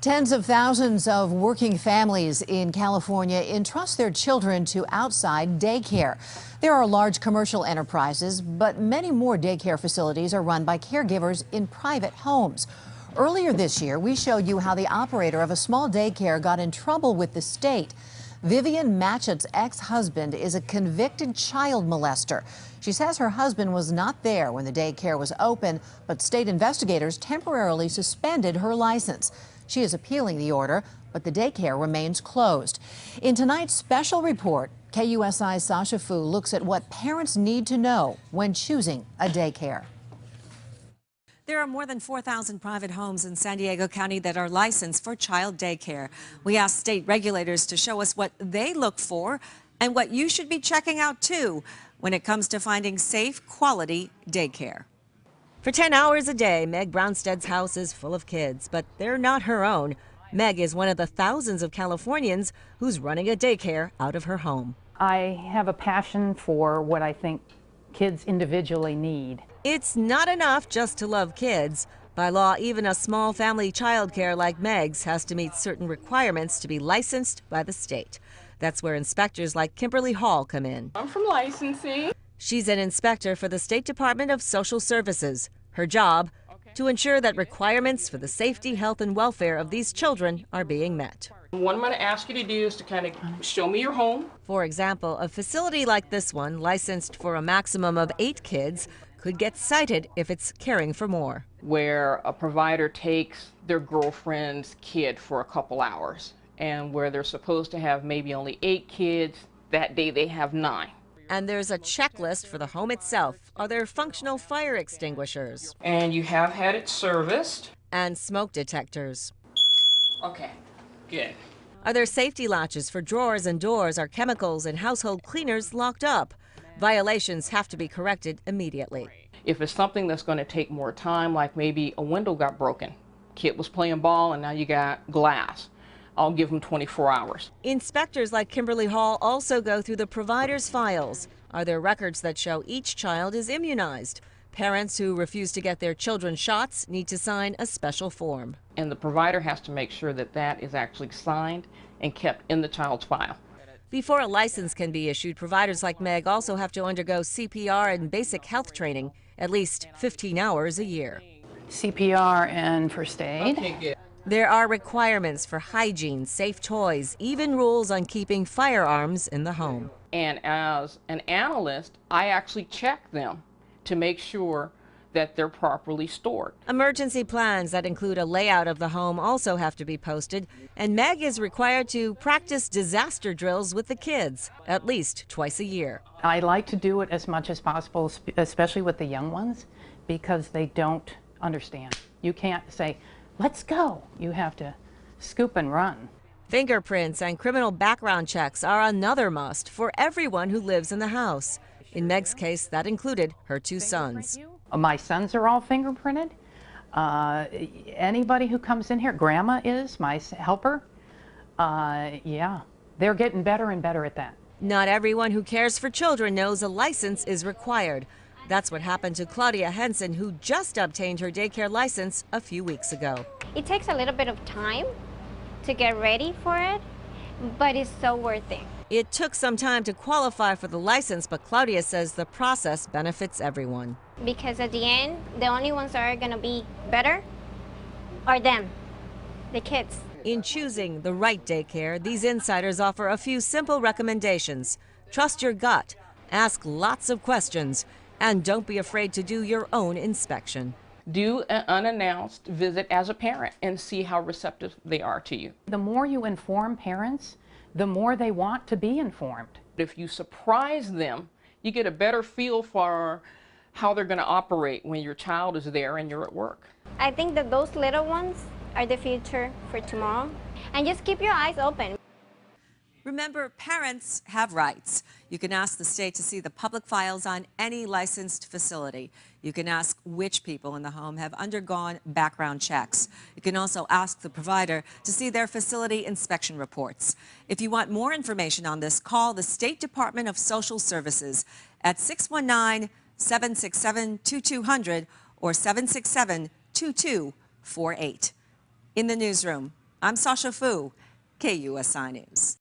Tens of thousands of working families in California entrust their children to outside daycare. There are large commercial enterprises, but many more daycare facilities are run by caregivers in private homes. Earlier this year, we showed you how the operator of a small daycare got in trouble with the state. Vivian Matchett's ex-husband is a convicted child molester. She says her husband was not there when the daycare was open, but state investigators temporarily suspended her license. She is appealing the order, but the daycare remains closed. In tonight's special report, KUSI's Sasha Fu looks at what parents need to know when choosing a daycare. There are more than 4,000 private homes in San Diego County that are licensed for child daycare. We asked state regulators to show us what they look for and what you should be checking out too when it comes to finding safe, quality daycare. For 10 hours a day, Meg Brownstead's house is full of kids, but they're not her own. Meg is one of the thousands of Californians who's running a daycare out of her home. I have a passion for what I think kids individually need. It's not enough just to love kids. By law, even a small family childcare like Meg's has to meet certain requirements to be licensed by the state. That's where inspectors like Kimberly Hall come in. I'm from licensing. She's an inspector for the State Department of Social Services. Her job, to ensure that requirements for the safety, health, and welfare of these children are being met. What I'm going to ask you to do is to kind of show me your home. For example, a facility like this one, licensed for a maximum of 8 kids, could get cited if it's caring for more. Where a provider takes their girlfriend's kid for a couple hours, and where they're supposed to have maybe only 8 kids, that day they have 9. And there's a checklist for the home itself. Are there functional fire extinguishers? And you have had it serviced. And smoke detectors. Okay, good. Are there safety latches for drawers and doors? Are chemicals and household cleaners locked up? Violations have to be corrected immediately. If it's something that's going to take more time, like maybe a window got broken, kid was playing ball and now you got glass, I'll give them 24 hours. Inspectors like Kimberly Hall also go through the provider's files. Are there records that show each child is immunized? Parents who refuse to get their children shots need to sign a special form. And the provider has to make sure that that is actually signed and kept in the child's file. Before a license can be issued, providers like Meg also have to undergo CPR and basic health training, at least 15 hours a year. CPR and first aid. Okay, good. There are requirements for hygiene, safe toys, even rules on keeping firearms in the home. And as an analyst, I actually check them to make sure that they're properly stored. Emergency plans that include a layout of the home also have to be posted, and Meg is required to practice disaster drills with the kids at least twice a year. I like to do it as much as possible, especially with the young ones, because they don't understand. You can't say, let's go. You have to scoop and run. Fingerprints and criminal background checks are another must for everyone who lives in the house. In Meg's case, that included her 2 sons. My sons are all fingerprinted. Anybody who comes in here, Grandma is my helper. Yeah, they're getting better and better at that. Not everyone who cares for children knows a license is required. That's what happened to Claudia Henson, who just obtained her daycare license a few weeks ago. It takes a little bit of time to get ready for it, but it's so worth it. It took some time to qualify for the license, but Claudia says the process benefits everyone. Because at the end, the only ones that are going to be better are them, the kids. In choosing the right daycare, these insiders offer a few simple recommendations. Trust your gut, ask lots of questions, and don't be afraid to do your own inspection. Do an unannounced visit as a parent and see how receptive they are to you. The more you inform parents, the more they want to be informed. If you surprise them, you get a better feel for how they're going to operate when your child is there and you're at work. I think that those little ones are the future for tomorrow. And just keep your eyes open. Remember, parents have rights. You can ask the state to see the public files on any licensed facility. You can ask which people in the home have undergone background checks. You can also ask the provider to see their facility inspection reports. If you want more information on this, call the State Department of Social Services at 619-767-2200 or 767-2248. In the newsroom, I'm Sasha Fu, KUSI News.